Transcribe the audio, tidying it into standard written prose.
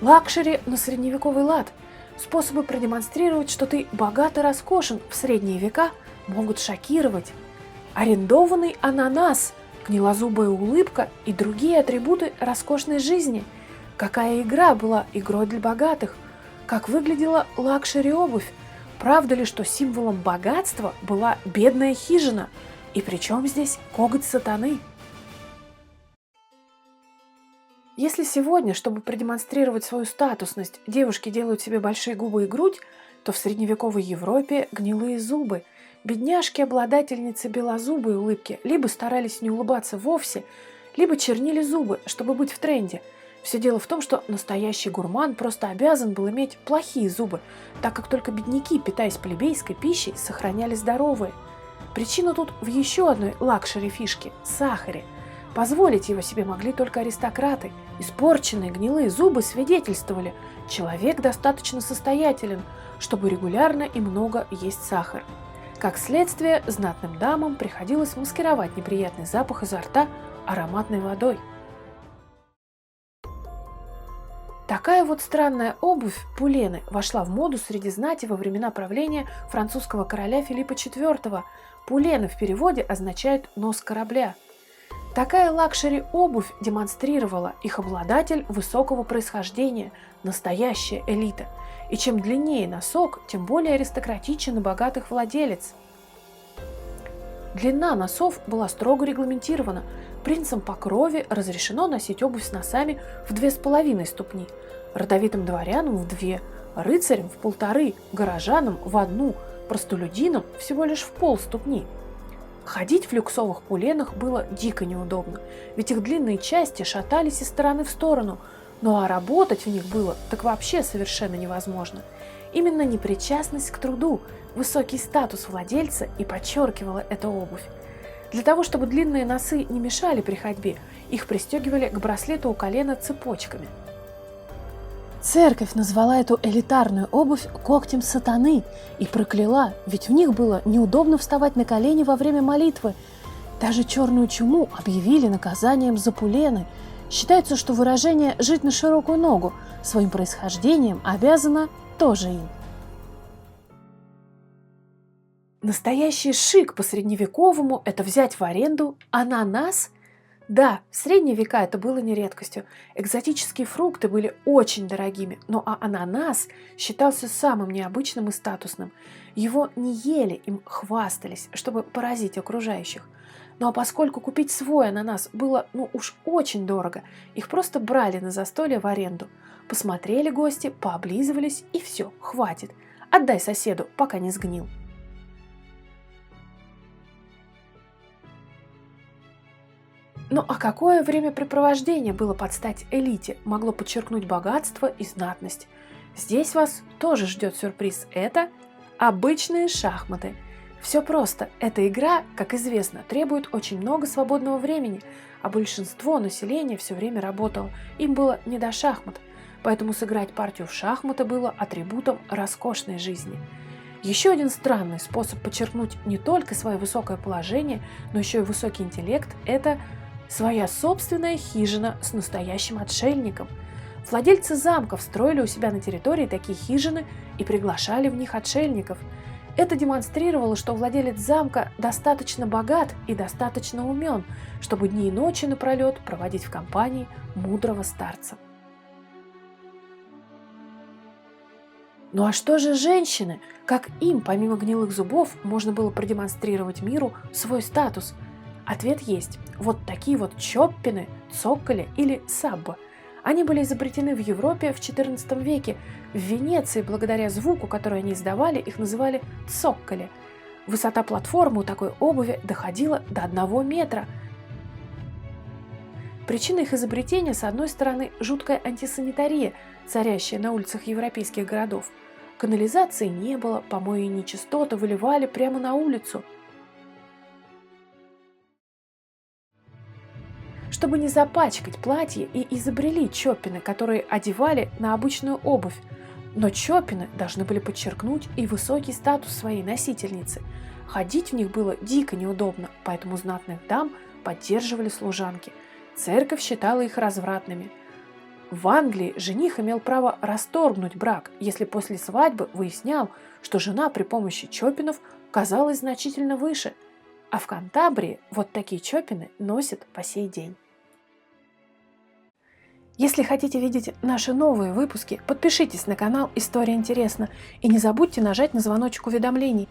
Лакшери на средневековый лад. Способы продемонстрировать, что ты богат и роскошен в средние века, могут шокировать. Арендованный ананас, гнилозубая улыбка и другие атрибуты роскошной жизни. Какая игра была игрой для богатых? Как выглядела лакшери-обувь? Правда ли, что символом богатства была бедная хижина? И при чем здесь коготь сатаны? Если сегодня, чтобы продемонстрировать свою статусность, девушки делают себе большие губы и грудь, то в средневековой Европе гнилые зубы. Бедняжки-обладательницы белозубой улыбки либо старались не улыбаться вовсе, либо чернили зубы, чтобы быть в тренде. Все дело в том, что настоящий гурман просто обязан был иметь плохие зубы, так как только бедняки, питаясь плебейской пищей, сохраняли здоровые. Причина тут в еще одной лакшери-фишке – сахаре. Позволить его себе могли только аристократы. Испорченные гнилые зубы свидетельствовали – человек достаточно состоятелен, чтобы регулярно и много есть сахар. Как следствие, знатным дамам приходилось маскировать неприятный запах изо рта ароматной водой. Такая вот странная обувь пулены вошла в моду среди знати во времена правления французского короля Филиппа IV. Пулены в переводе означает «нос корабля». Такая лакшери-обувь демонстрировала их обладатель высокого происхождения, настоящая элита. И чем длиннее носок, тем более аристократичен и богатых владелец. Длина носов была строго регламентирована. Принцам по крови разрешено носить обувь с носами в 2,5 ступни, родовитым дворянам в 2, рыцарям в 1,5, горожанам в 1, простолюдинам всего лишь в полступни. Ходить в люксовых пуленах было дико неудобно, ведь их длинные части шатались из стороны в сторону, ну а работать в них было так вообще совершенно невозможно. Именно непричастность к труду, высокий статус владельца и подчеркивала эта обувь. Для того, чтобы длинные носы не мешали при ходьбе, их пристегивали к браслету у колена цепочками. Церковь назвала эту элитарную обувь когтем сатаны и прокляла, ведь в них было неудобно вставать на колени во время молитвы. Даже черную чуму объявили наказанием за пулены. Считается, что выражение «жить на широкую ногу» своим происхождением обязано тоже им. Настоящий шик по-средневековому – это взять в аренду ананас. Да, в средние века это было не редкостью. Экзотические фрукты были очень дорогими, но ананас считался самым необычным и статусным. Его не ели, им хвастались, чтобы поразить окружающих. Ну а поскольку купить свой ананас было уж очень дорого, их просто брали на застолье в аренду. Посмотрели гости, пооблизывались и все, хватит. Отдай соседу, пока не сгнил. Ну а какое времяпрепровождение было под стать элите, могло подчеркнуть богатство и знатность? Здесь вас тоже ждет сюрприз. Это обычные шахматы. Все просто. Эта игра, как известно, требует очень много свободного времени, а большинство населения все время работало. Им было не до шахмат. Поэтому сыграть партию в шахматы было атрибутом роскошной жизни. Еще один странный способ подчеркнуть не только свое высокое положение, но еще и высокий интеллект – это своя собственная хижина с настоящим отшельником. Владельцы замков строили у себя на территории такие хижины и приглашали в них отшельников. Это демонстрировало, что владелец замка достаточно богат и достаточно умен, чтобы дни и ночи напролет проводить в компании мудрого старца. Ну а что же женщины? Как им, помимо гнилых зубов, можно было продемонстрировать миру свой статус? Ответ есть. Вот такие вот чоппины, цокколи или сабба. Они были изобретены в Европе в XIV веке. В Венеции, благодаря звуку, который они издавали, их называли цокколи. Высота платформы у такой обуви доходила до 1 метра. Причина их изобретения, с одной стороны, жуткая антисанитария, царящая на улицах европейских городов. Канализации не было, помои и нечистоты выливали прямо на улицу. Чтобы не запачкать платье, и изобрели чоппины, которые одевали на обычную обувь. Но чоппины должны были подчеркнуть и высокий статус своей носительницы. Ходить в них было дико неудобно, поэтому знатных дам поддерживали служанки. Церковь считала их развратными. В Англии жених имел право расторгнуть брак, если после свадьбы выяснял, что жена при помощи чопинов казалась значительно выше, а в Кантабрии вот такие чопины носят по сей день. Если хотите видеть наши новые выпуски, подпишитесь на канал «История интересна» и не забудьте нажать на звоночек уведомлений.